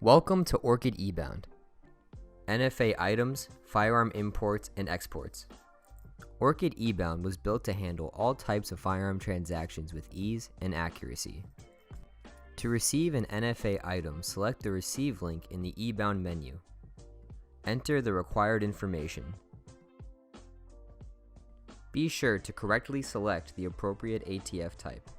Welcome to Orchid eBound. NFA Items, Firearm Imports and Exports. Orchid eBound was built to handle all types of firearm transactions with ease and accuracy. To receive an NFA item, select the Receive link in the eBound menu. Enter the required information. Be sure to correctly select the appropriate ATF type.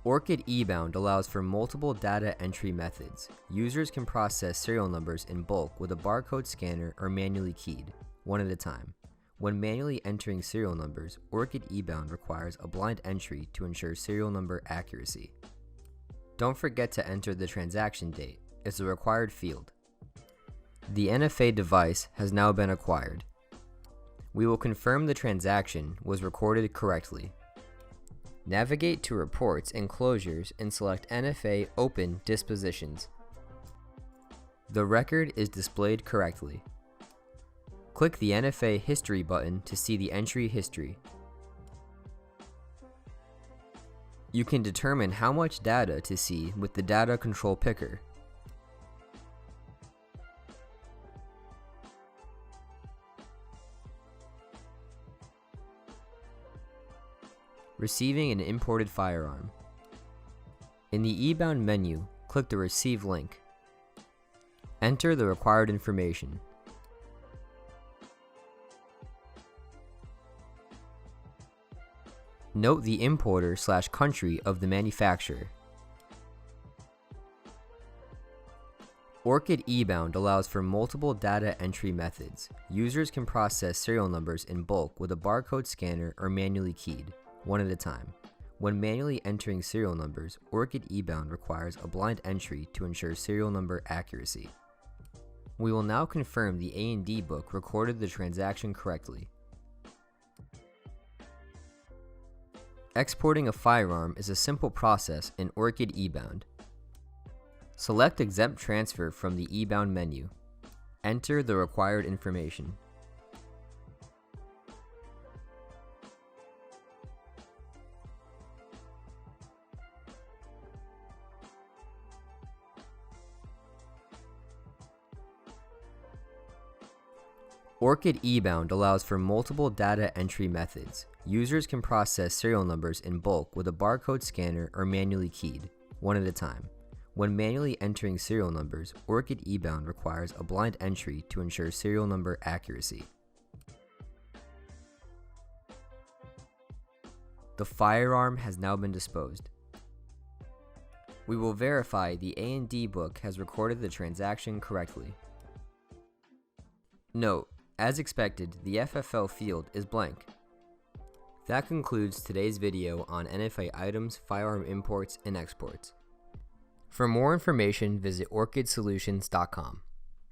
Orchid eBound allows for multiple data entry methods. Users can process serial numbers in bulk with a barcode scanner or manually keyed, one at a time. When manually entering serial numbers, Orchid eBound requires a blind entry to ensure serial number accuracy. Don't forget to enter the transaction date. It's a required field. The NFA device has now been acquired. We will confirm the transaction was recorded correctly. Navigate to Reports and Closures and select NFA Open Dispositions. The record is displayed correctly. Click the NFA History button to see the entry history. You can determine how much data to see with the Data Control Picker. Receiving an imported firearm. In the eBound menu, click the Receive link. Enter the required information. Note the importer/country of the manufacturer. Orchid eBound allows for multiple data entry methods. Users can process serial numbers in bulk with a barcode scanner or manually keyed, one at a time. When manually entering serial numbers, Orchid eBound requires a blind entry to ensure serial number accuracy. We will now confirm the A&D book recorded the transaction correctly. Exporting a firearm is a simple process in Orchid eBound. Select Exempt Transfer from the eBound menu. Enter the required information. Orchid eBound allows for multiple data entry methods. Users can process serial numbers in bulk with a barcode scanner or manually keyed, one at a time. When manually entering serial numbers, Orchid eBound requires a blind entry to ensure serial number accuracy. The firearm has now been disposed. We will verify the A&D book has recorded the transaction correctly. Note: as expected, the FFL field is blank. That concludes today's video on NFA items, firearm imports, and exports. For more information, visit orchidsolutions.com.